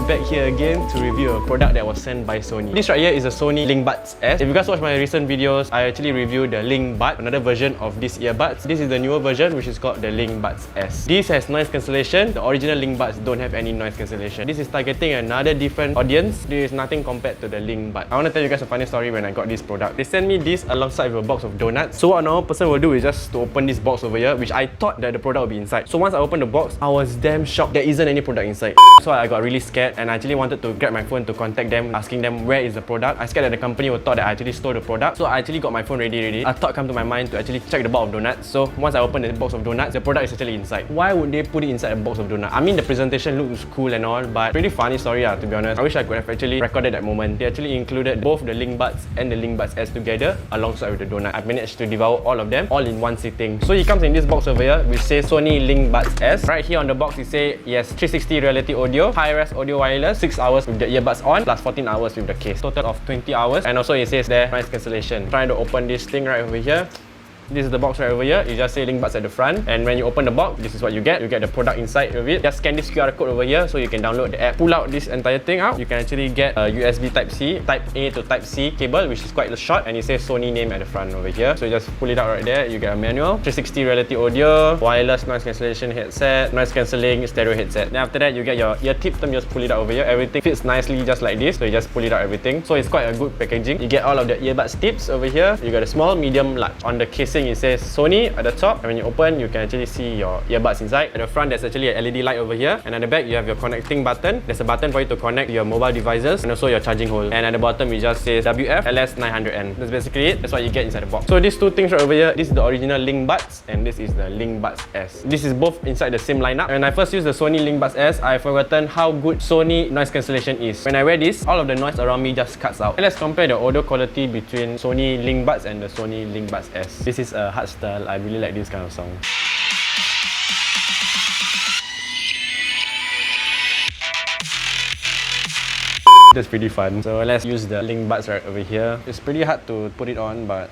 back here again to review a product that was sent by Sony. This right here is a Sony LinkBuds S. If you guys watch my recent videos, I actually reviewed the LinkBuds, another version of this earbuds. This is the newer version, which is called the LinkBuds S. This has noise cancellation. The original LinkBuds don't have any noise cancellation. This is targeting another different audience. There is nothing compared to the LinkBuds. I want to tell you guys a funny story when I got this product. They sent me this alongside with a box of donuts. So what a normal person will do is just to open this box over here, which I thought that the product would be inside. So once I opened the box, I was damn shocked there isn't any product inside. So I got really scared and I actually wanted to grab my phone to contact them, asking them where is the product. I scared that the company would thought that I actually stole the product. So I actually got my phone ready. A thought come to my mind to actually check the box of donuts. So once I opened the box of donuts, the product is actually inside. Why would they put it inside a box of donuts? I mean, the presentation looks cool and all, but pretty funny story to be honest. I wish I could have actually recorded that moment. They actually included both the LinkBuds and the LinkBuds S together alongside with the donut. I managed to devour all of them all in one sitting. So it comes in this box over here which says Sony LinkBuds S. Right here on the box it says yes, 360 reality audio, high-res audio wireless, 6 hours with the earbuds on, plus 14 hours with the case. Total of 20 hours. And also it says there noise cancellation. Trying to open this thing right over here. This is the box right over here. You just say LinkBuds at the front, and when you open the box, this is what you get. You get the product inside of it. Just scan this QR code over here so you can download the app. Pull out this entire thing out. You can actually get a USB Type-C, Type A to Type-C cable, which is quite short, and it says Sony name at the front over here. So you just pull it out right there. You get a manual, 360 reality audio, wireless noise cancellation headset, noise cancelling stereo headset. Then after that, you get your ear tips. Then you just pull it out over here. Everything fits nicely just like this. So you just pull it out everything. So it's quite a good packaging. You get all of the earbuds tips over here. You got a small, medium, large. On the casing, it says Sony at the top, and when you open, you can actually see your earbuds inside. At the front, there's actually an LED light over here, and at the back, you have your connecting button. There's a button for you to connect your mobile devices and also your charging hole. And at the bottom, it just says WF LS900N. That's basically it. That's what you get inside the box. So these two things right over here, this is the original LinkBuds, and this is the LinkBuds S. This is both inside the same lineup. When I first used the Sony LinkBuds S, I forgotten how good Sony noise cancellation is. When I wear this, all of the noise around me just cuts out. And let's compare the audio quality between Sony LinkBuds and the Sony LinkBuds S. This is a hardstyle. I really like this kind of song. That's pretty fun. So let's use the LinkBuds right over here. It's pretty hard to put it on, but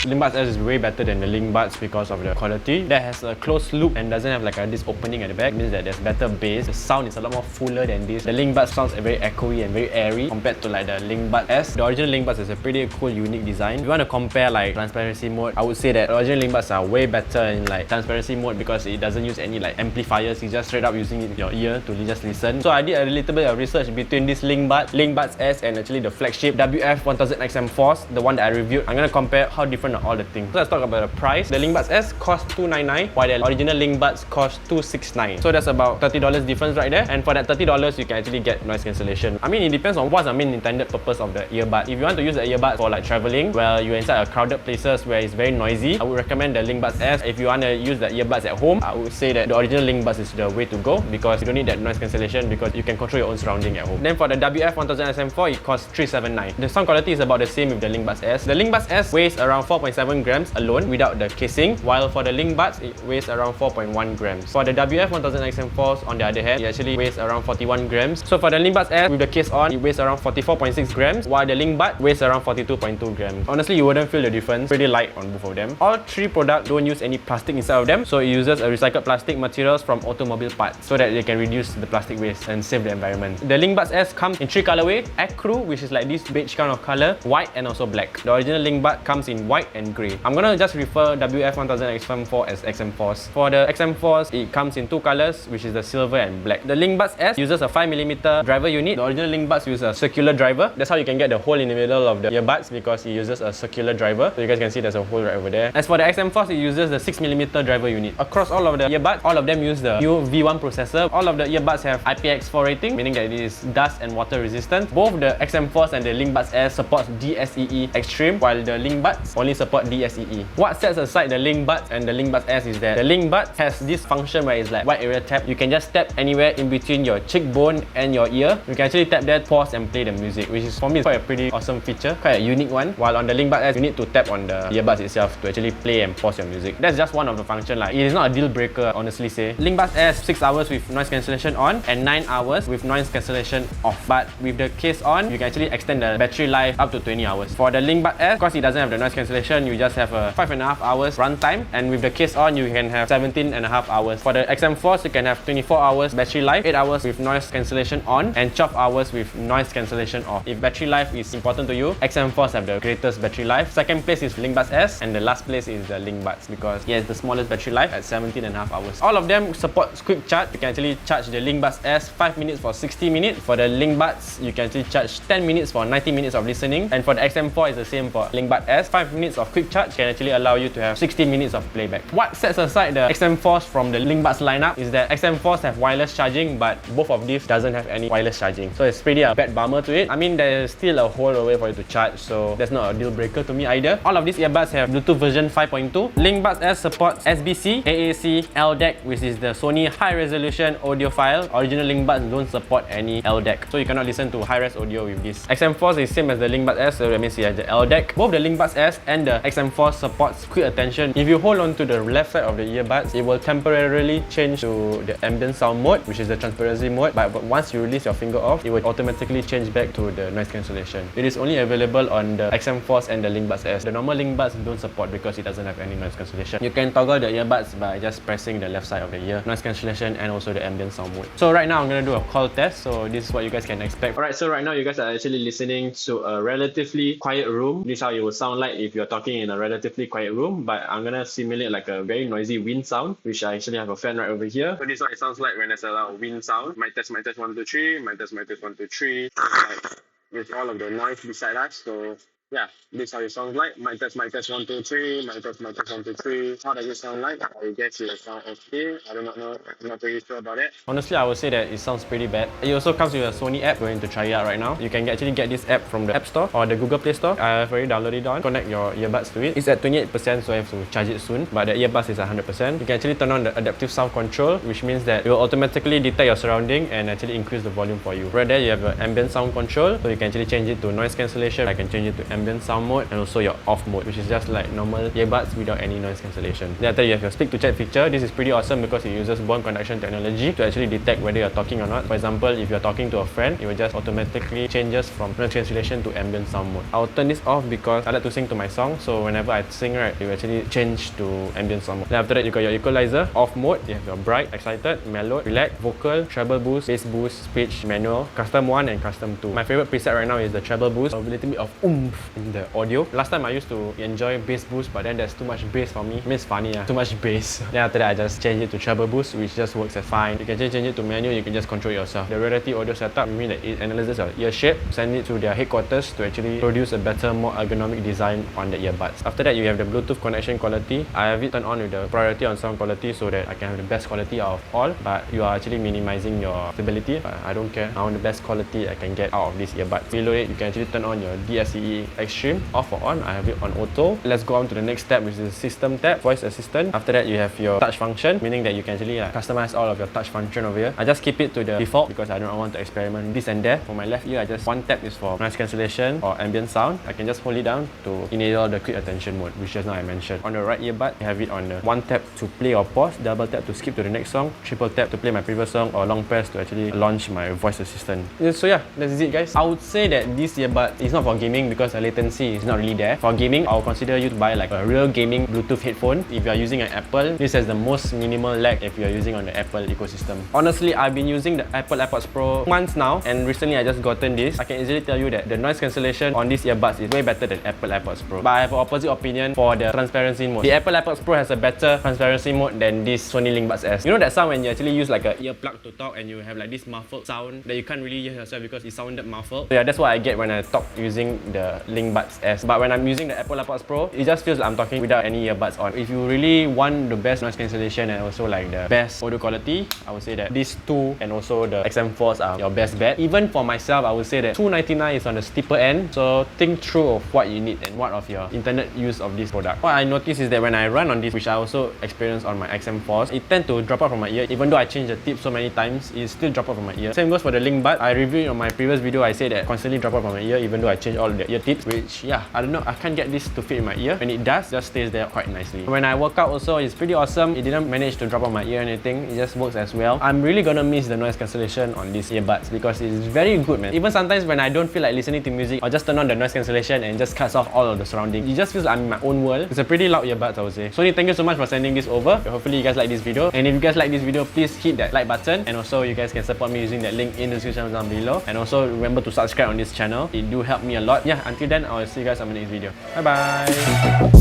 LinkBuds S is way better than the LinkBuds because of the quality. That has a closed loop and doesn't have like this opening at the back. It means that there's better bass. The sound is a lot more fuller than this. The LinkBuds sounds very echoey and very airy compared to like the LinkBuds S. The original LinkBuds is a pretty cool, unique design. If you want to compare like transparency mode, I would say that the original LinkBuds are way better in like transparency mode because it doesn't use any like amplifiers. It's just straight up using your ear to just listen. So I did a little bit of research between this LinkBuds S and actually the flagship WF-1000XM4s, the one that I reviewed. I'm gonna compare how different all the things. So let's talk about the price. The LinkBuds S cost $299, while the original LinkBuds cost $269. So that's about $30 difference right there. And for that $30, you can actually get noise cancellation. I mean, it depends on what's the main intended purpose of the earbud. If you want to use the earbud for like traveling, well, you're inside a crowded places where it's very noisy, I would recommend the LinkBuds S. If you want to use the earbuds at home, I would say that the original LinkBuds is the way to go because you don't need that noise cancellation because you can control your own surrounding at home. Then for the WF-1000XM4, it costs $379. The sound quality is about the same with the LinkBuds S. The LinkBuds S weighs around 4.7 grams alone without the casing, while for the LinkBuds it weighs around 4.1 grams. For the WF-1000XM4s on the other hand, it actually weighs around 41 grams. So for the LinkBuds S with the case on, it weighs around 44.6 grams, while the LinkBud weighs around 42.2 grams. Honestly, you wouldn't feel the difference. Pretty light on both of them. All three products don't use any plastic inside of them, so it uses a recycled plastic materials from automobile parts so that they can reduce the plastic waste and save the environment. The LinkBuds S comes in three colorways: Ecru, which is like this beige kind of color, white, and also black. The original LinkBud comes in white and grey. I'm gonna just refer WF-1000XM4 as XM4s. For the XM4s, it comes in two colors, which is the silver and black. The LinkBuds S uses a 5mm driver unit. The original LinkBuds use a circular driver. That's how you can get the hole in the middle of the earbuds because it uses a circular driver. So you guys can see there's a hole right over there. As for the XM4s, it uses the 6mm driver unit. Across all of the earbuds, all of them use the new V1 processor. All of the earbuds have IPX4 rating, meaning that it is dust and water resistant. Both the XM4s and the LinkBuds S supports DSEE Extreme, while the LinkBuds only support DSEE. What sets aside the LinkBuds and the LinkBuds S is that the LinkBuds has this function where it's like wide area tap. You can just tap anywhere in between your cheekbone and your ear. You can actually tap there, pause and play the music, which is for me quite a pretty awesome feature, quite a unique one. While on the LinkBuds S, you need to tap on the earbuds itself to actually play and pause your music. That's just one of the functions. Like, it is not a deal breaker, honestly say. LinkBuds S 6 hours with noise cancellation on and 9 hours with noise cancellation off. But with the case on, you can actually extend the battery life up to 20 hours. For the LinkBuds S, because it doesn't have the noise cancellation cancellation, you just have a 5.5 hours runtime, and with the case on, you can have 17.5 hours. For the XM4s, you can have 24 hours battery life, 8 hours with noise cancellation on, and 12 hours with noise cancellation off. If battery life is important to you, XM4s have the greatest battery life. Second place is LinkBuds S, and the last place is the LinkBuds, because it has the smallest battery life at 17.5 hours. All of them support quick charge. You can actually charge the LinkBuds S 5 minutes for 60 minutes. For the LinkBuds, you can actually charge 10 minutes for 90 minutes of listening. And for the XM4, it's the same for LinkBuds S. 5 minutes of quick charge can actually allow you to have 60 minutes of playback. What sets aside the XM4s from the LinkBuds lineup is that XM4s have wireless charging, but both of these doesn't have any wireless charging. So it's pretty a bad bummer to it. I mean, there's still a whole way for you to charge, so that's not a deal breaker to me either. All of these earbuds have Bluetooth version 5.2. LinkBuds S supports SBC, AAC, LDAC, which is the Sony high resolution audio file. Original LinkBuds don't support any LDAC, so you cannot listen to high-res audio with this. XM4 is same as the LinkBuds S, so that means it has the LDAC. Both the LinkBuds S and the XM4 supports quick attention. If you hold on to the left side of the earbuds, it will temporarily change to the ambient sound mode, which is the transparency mode, but once you release your finger off, it will automatically change back to the noise cancellation. It is only available on the XM4s and the LinkBuds S. The normal LinkBuds don't support because it doesn't have any noise cancellation. You can toggle the earbuds by just pressing the left side of the ear, noise cancellation and also the ambient sound mode. So right now I'm gonna do a call test, so this is what you guys can expect. Alright, so right now you guys are actually listening to a relatively quiet room. This is how it will sound like if you're talking in a relatively quiet room, but I'm gonna simulate like a very noisy wind sound, which I actually have a fan right over here. So this is what it sounds like when there's a lot of wind sound. Mic test 1 2 3, mic test 1 2 3, like, with all of the noise beside us. So yeah, this is how it sounds like. Mic test 1 2 3, mic test 1 2 3. How does it sound like? I guess it sounds okay. I do not know. I'm not pretty sure about it. Honestly, I would say that it sounds pretty bad. It also comes with a Sony app. Going to try it out right now. You can actually get this app from the App Store or the Google Play Store. I have already downloaded it on. Connect your earbuds to it. It's at 28%, so I have to charge it soon. But the earbuds is 100%. You can actually turn on the adaptive sound control, which means that it will automatically detect your surrounding and actually increase the volume for you. Right there, you have your ambient sound control, so you can actually change it to noise cancellation. I can change it to ambient sound mode, and also your off mode, which is just like normal earbuds without any noise cancellation. Then after you have your speak to chat feature. This is pretty awesome because it uses bone conduction technology to actually detect whether you're talking or not. For example, if you're talking to a friend, it will just automatically changes from noise cancellation to ambient sound mode. I'll turn this off because I like to sing to my song, so whenever I sing, right, it will actually change to ambient sound mode. Then after that, you got your equalizer, off mode. You have your bright, excited, mellowed, relax, vocal, treble boost, bass boost, speech, manual, custom 1 and custom 2. My favorite preset right now is the treble boost, a little bit of oomph in the audio. Last time I used to enjoy bass boost, but then there's too much bass for me. I mean, it's funny, too much bass. Then after that, I just change it to treble boost, which just works as fine. You can change it to manual, you can just control it yourself. The Reality audio setup means that it analyzes your ear shape, send it to their headquarters to actually produce a better, more ergonomic design on the earbuds. After that, you have the Bluetooth connection quality. I have it turned on with the priority on sound quality so that I can have the best quality out of all, but you are actually minimizing your stability. But I don't care. I want the best quality I can get out of this earbud. Below it, you can actually turn on your DSCE Extreme, off or on. I have it on auto. Let's go on to the next tab, which is the system tab, voice assistant. After that, you have your touch function, meaning that you can actually customize all of your touch function over here. I just keep it to the default because I don't want to experiment this and that. For my left ear, I just one tap is for noise cancellation or ambient sound. I can just hold it down to enable the quick attention mode, which just now I mentioned. On the right earbud, you have it on the one tap to play or pause, double tap to skip to the next song, triple tap to play my previous song, or long press to actually launch my voice assistant. So yeah, that's it guys. I would say that this earbud is not for gaming because the latency is not really there. For gaming, I'll consider you to buy like a real gaming Bluetooth headphone. If you are using an Apple, this has the most minimal lag if you are using on the Apple ecosystem. Honestly, I've been using the Apple AirPods Pro months now, and recently I just gotten this. I can easily tell you that the noise cancellation on these earbuds is way better than Apple AirPods Pro. But I have an opposite opinion for the transparency mode. The Apple AirPods Pro has a better transparency mode than this Sony LinkBuds S. You know that sound when you actually use like a earplug to talk and you have like this muffled sound that you can't really hear yourself because it sounded muffled? So yeah, that's what I get when I talk using the LinkBuds S. But when I'm using the Apple AirPods Pro, it just feels like I'm talking without any earbuds on. If you really want the best noise cancellation and also like the best audio quality, I would say that these two and also the XM4s are your best bet. Even for myself, I would say that $299 is on the steeper end. So think through of what you need and what of your internet use of this product. What I noticed is that when I run on this, which I also experienced on my XM4s, it tends to drop out from my ear. Even though I change the tip so many times, it still drop out from my ear. Same goes for the LinkBuds. I reviewed on my previous video, I said that constantly drop out from my ear even though I change all the ear tips. which yeah, I don't know, I can't get this to fit in my ear. When it does, it just stays there quite nicely. When I work out also, it's pretty awesome. It didn't manage to drop on my ear or anything. It just works as well. I'm really gonna miss the noise cancellation on these earbuds because it's very good, man. Even sometimes when I don't feel like listening to music, I'll just turn on the noise cancellation and just cuts off all of the surrounding. It just feels like I'm in my own world. It's a pretty loud earbuds, I would say. Sony, thank you so much for sending this over. Hopefully you guys like this video. And if you guys like this video, please hit that like button. And also you guys can support me using that link in the description down below. And also remember to subscribe on this channel. It do help me a lot. Yeah, until then, I'll see you guys on the next video. Bye bye.